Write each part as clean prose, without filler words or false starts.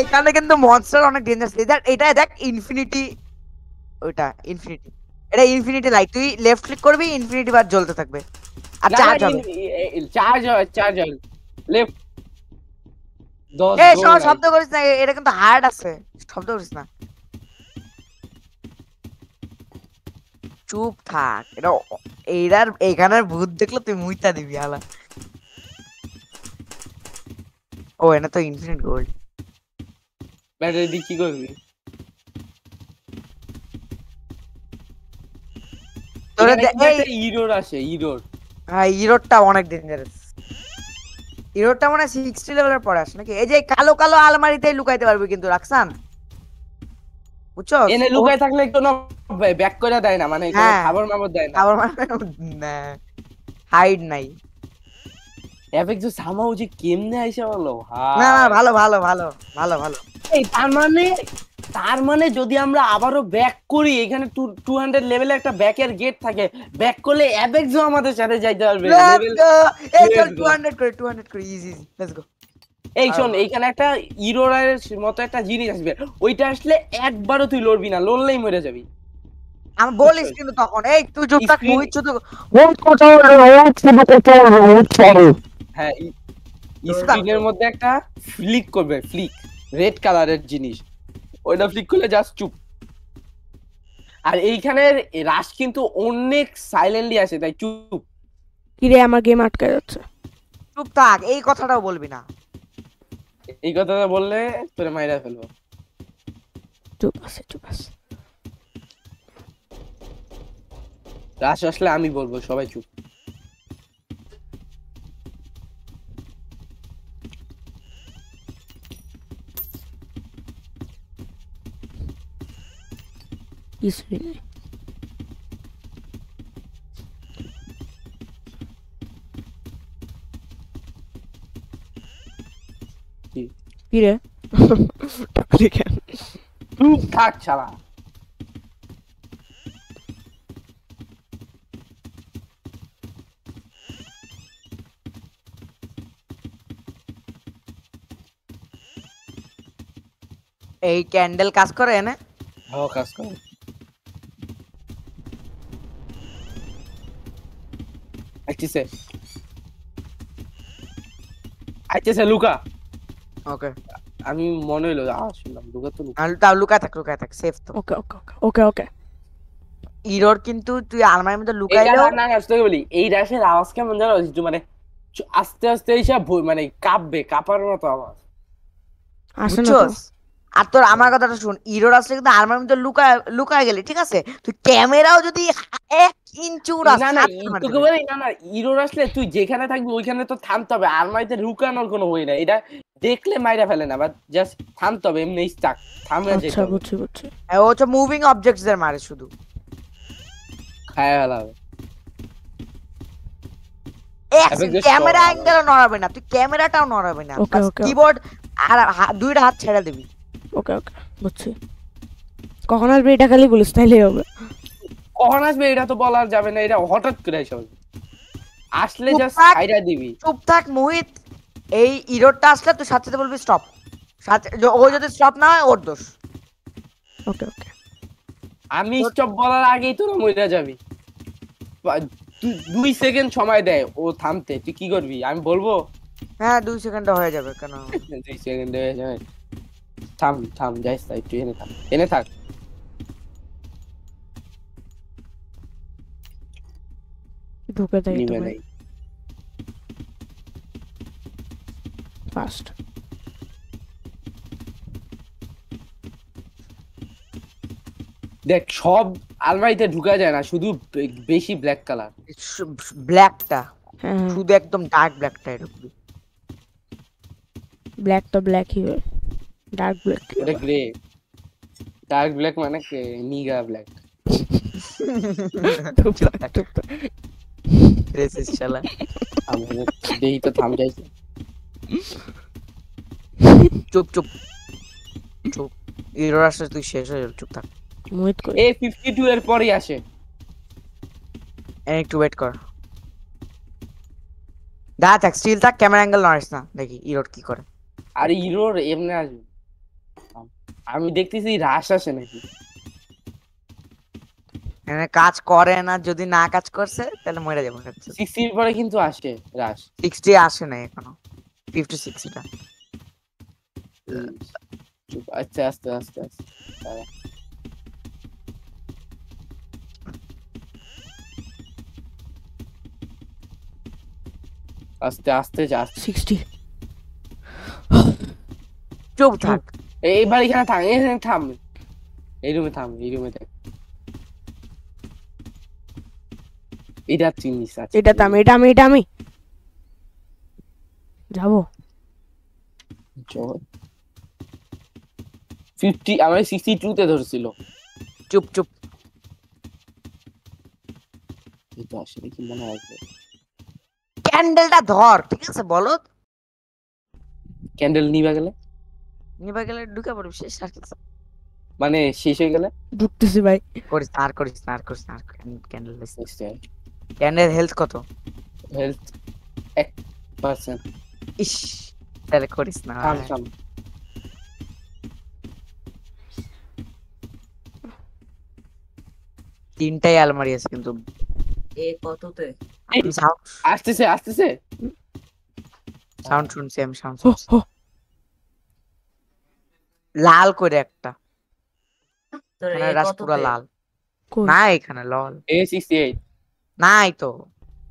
এখানে কিন্তু মনস্টার অনেক ডেঞ্জারাস। এটা দেখ ইনফিনিটি, ওটা ইনফিনিটি, এটা ইনফিনিটি লাইট। তুই লেফট ক্লিক করবি, ইনফিনিটি বার জ্বলতে থাকবে আর চার্জ হবে। চার্জ হয় লেফট 10 এই গোল নাই। শব্দ করিস না, এটা কিন্তু হার্ড আছে, শব্দ করিস না, চুপ থাক। এটা এইটার এখানের ভূত দেখলে তুই মুইতা দিবি আলা। ও এটা তো ইনফিনিট গোল্ড। ব্যাটারি দিয়ে কি করবি? তোরে একটা ইরোর আসে, ইরোর। হ্যাঁ ইরোরটা অনেক ডেঞ্জারাস। ইরোরটা মনে হয় 60 লেভেলের পরে আসে নাকি? এই যে কালো কালো আলমারিতেই লুকাইতে পারবি কিন্তু রাখসান, বুঝছো? এনে লুকায় থাকলে কোনো ব্যাক করে দেয় না, মানে কোনো হ্যাঁ খাবার মাবার দেয় না। আবার না, হাইড নাই। এফেক্ট যে সামাও যে কেমনে আইসা বলো না না, ভাই। ভালো ভালো ভালো ভালো ভালো। এই তার মানে যদি আমরা আবারও ব্যাক করি, এখানে 200 লেভেলে একটা ব্যাকের গেট থাকে, ব্যাক করলে অ্যাপেক্সও আমাদের সাথে যাইতে পারবে লেটস লেভেল। গো। এই চল লেটস গো। 200 করে, 200 করে, ইজি ইজি, লেটস গো। এই শোন, এইখানে একটা ইরোরের মতো একটা জিনিস আসবে, ওইটা আসলে একবারও তুই লড়বি না, লড়লেই মরে যাবি। আমি বলিস কিন্তু তখন, এই তুই চুপ থাক, স্ক্রিন, মুহিত শুধু ওয়েট করতে হবে, ওয়েট শুধু করতে হবে, ওয়েট করো। হ্যাঁ স্ক্রিনের মধ্যে একটা ফ্লিক করবে, ফ্লিক রেড কালারের জিনিস, ওইটা ফ্লিক করলে জাস্ট চুপ। আর এইখানের রাশ কিন্তু অনেক সাইলেন্টলি আসে, তাই চুপ। কিরে আমার গেম আটকে যাচ্ছে। চুপ থাক, এই কথাটাও বলবি না। এই কথাটা বললে তোরে মাইরা ফেলবো। চুপ আছে, চুপ আছে। রাশ আসলে আমি বলবো, সবাই চুপ। কিছুই নেই। কিরে টাকলি কেন? চুপ থাক শালা। এই ক্যান্ডেল কাজ করে না? হ্যাঁ কাজ করে। আইতেছে, আইতেছে লুকা। ওকে, আমি মনে হইলো শুনলাম লুকা, তো লুকা। তাও লুকায় থাক, লুকায় থাক, সেফ তো। ওকে ওকে ওকে ওকে ওকে। ইরোর কিন্তু তুই আলমারির মধ্যে এইটা লুকাইলেও না না তোকে বলি, এই রাশের আওয়াজ কেমন জানো, একটু মানে আস্তে আস্তে এইসব মানে কাঁপবে, কাঁপার মতো আওয়াজ, আসে না তো। বুঝছস? আর তোর আমার কথাটা শুন, ইরোর আসলে কিন্তু আলমারির মধ্যে লুকায় লুকায় গেলি, ঠিক আছে, তুই ক্যামেরাও যদি 1 ইঞ্চি উড়াস, না না মার তোকে দিবে। বলি, না না ইরোর আসলে তুই যেখানে থাকবি ওইখানে তো থামতে হবে, আলমারিতে লুকানোর কোনো ওয়ে না, এটা দেখলে মাইরা ফেলে না, বাট জাস্ট থামতে হবে, এমনি স্টাক থামে যেতে আচ্ছা হবে, বুঝছি বুঝছি। ও হচ্ছে মুভিং অবজেক্টস এর মারে শুধু। খায় ফেলা হবে। ক্যামেরা অ্যাঙ্গেলও নড়াবে না, তুই ক্যামেরাটাও নড়াবে না, ওকে ওকে কিবোর্ড আর দুইটা হাত ছেড়ে দিবি। ওকে ওকে বুঝছি। কখন আসবে এটা খালি বলিস, তাইলেই হবে। কখন আসবে এটা তো বলা যাবে না, এটা হঠাৎ করে এসে আসলে চুপ জাস্ট থাক, সাইডা দিবি। চুপ থাক মোহিত। এই ইরোরটা আসলে তুই সাথে সাথে বলবি স্টপ, সাথে ও যদি স্টপ না হয় ওর দোষ। ওকে ওকে। আমি স্টপ বলার আগেই তোরা মরে যাবি। 2 সেকেন্ড সময় দেয় ও থামতে, তুই কি করবি আমি বলবো? হ্যাঁ 2 সেকেন্ডে হয়ে যাবে কেন? 2 সেকেন্ডে হয়ে যাবে। থাম থাম, যাইস তাই, তুই এনে থাক, এনে থাক। ঢুকে দেয় নিবে তুমি নাই। ফার্স্ট। দেখ সব আলমারিতে ঢুকা যায় না, শুধু বেশি ব্ল্যাক কালার। ব্ল্যাকটা হ্যাঁ শুধু একদম ডার্ক ব্ল্যাকটা ঢুকবি। ব্ল্যাক তো ব্ল্যাকই হয়, ডার্ক ব্ল্যাক। ওটা গ্রে, ডার্ক ব্ল্যাক মানে নিগা ব্ল্যাক। রেসিস শালা। দেই তো থাম যাইছে। চুপ চুপ চুপ, ইরোর আসলে তুই শেষ হয়ে যাবে, চুপ থাক। মোহিত কই? A52 এর পরেই আসে। একটু ওয়েট কর, দাঁড়া থাক, স্টিল থাক, ক্যামেরা অ্যাঙ্গেল নড়িস না, দেখি ইরোর কি করে। আর ইরোর এমনি আসবে। আমি দেখতেছি রাশ আসে নাকি। এখানে কাজ করে না, যদি না কাজ করছে তাহলে মরে যাবো। 60 পরে কিন্তু আসে রাশ। 60 আসে না এখনো, 56 এটা। আচ্ছা আস্তে আস্তে আস্তে দাঁড়া। আস্তে আস্তে যা। 60 চুপ থাক। এইবার এখানে থাম, এখানে থাম, এই রুমে থাম, এই রুমে থাক। এটা চিনিস আছে, এটা আমি যাবো। 50 আমার 62 তে ধরছিল। চুপ চুপ। এটা আসলে কি মনে হয়? ক্যান্ডেলটা ধর, ঠিক আছে বলো। ক্যান্ডেল নিভা গেলে নিভা গেলে ঢুকে পড়বি, শেষ আর কিছু। মানে শেষ হয়ে গেলে ঢুকতেছি ভাই। করিস না, আর করিস না, আর করিস না, ক্যান্ডেল ক্যান্ডেল হেলথ কত? হেলথ 1%। ইস, তাহলে করিস না। থাম থাম। তিনটাই আলমারি আছে কিন্তু। এ কততে? আসতেছে আসতেছে। সাউন্ড শুনছি আমি, সাউন্ড হো, শুনছি। হো। লাল করে একটা, তোর এখানে এ রাস কততে? পুরা লাল। কই? না এখানে লল A68 নাই তো।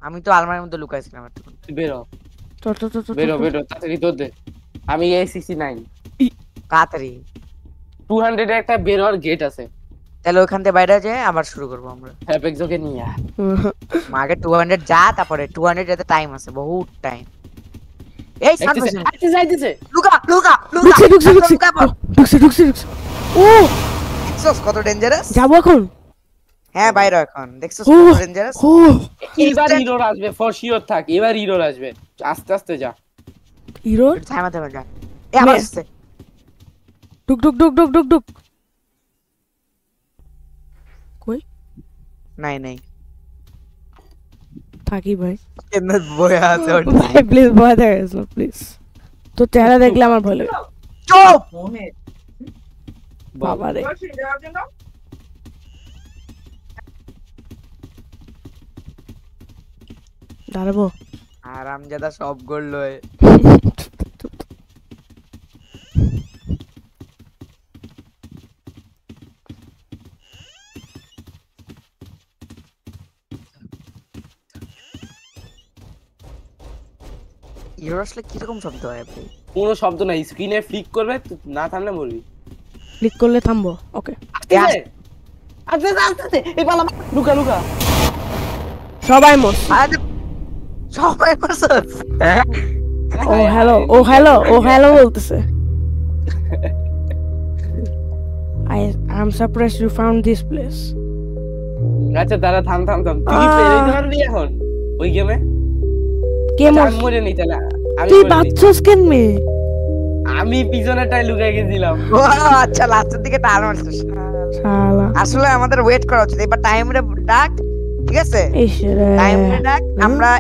আমি তো আলমারির মধ্যে লুকাইছিলাম এতক্ষণ। বেরো চল চল চল চল, বেরো চল। বেরো তাড়াতাড়ি তোর দে। আমি A69 তাড়াতাড়ি। 200 এর একটা বের হওয়ার গেট আছে। তাহলে ওখান থেকে বাইরে যেয়ে আবার শুরু করবো আমরা। হ্যাপেক্সকে নিয়ে আয়। আগে 200 যা, তারপরে 200 যেতে টাইম আছে, বহুত টাইম। এই আইতেছে সামনে আইতেছে আইতেছে। লুকা লুকা লুকা ঢুকছে ঢুকছে ঢুকছে লুকা পড়। ঢুকছে ও দেখছস কত ডেঞ্জারাস? যাবো এখন। হ্যাঁ বাইরে এখন, দেখছস ও কত ডেঞ্জারাস? ও এবার হিরোর আসবে, ফর শিওর থাক, এবার হিরোর আসবে। আস্তে আস্তে যা। হিরো থামাতে যা। এ আবার আসছে। ঢুক ঢুক ঢুক ঢুক ঢুক ঢুক। কই? নাই নাই, থাকি ভাই। কেন বয়া আছে ওটা? ভাই প্লিজ ভয় দেখাস না প্লিজ। তো চেহারা দেখলে আমার ভয় লাগে। চুপ। মোহে বাবা রে। দাঁড়াবো। আরামজাদা সব করলো। হিরো আসলে কিরকম শব্দ হয় আপনি? কোনো শব্দ নাই, স্ক্রিনে ফ্লিক করবে, না থামলে মরবি। ক্লিক করলে থামবো। ওকে। আস্তে আস্তে আস্তে। এই পালা লুকা লুকা। সবাই মরছে। আরে সবাই মারছস? ও হ্যালো ও হ্যালো ও হ্যালো বলতেছে। I'm surprised you found this place. আচ্ছা দাঁড়া, থাম থাম থাম। তুই কি পেরে দিতে পারবি এখন ওই গেমে? কে আচ্ছা, মর আমি মরে নি তাহলে। আমি তুই মরে নি। বাচ্চাস কেন মে? আমি পিছনেরটাই লুকাই গেছিলাম। ও আচ্ছা, লাস্টের দিকে টান মারছিস। শালা আসলে আমাদের ওয়েট করা উচিত, এবার টাইম রে ডাক, ঠিক আছে? ইস রে। টাইম রে ডাক, আমরা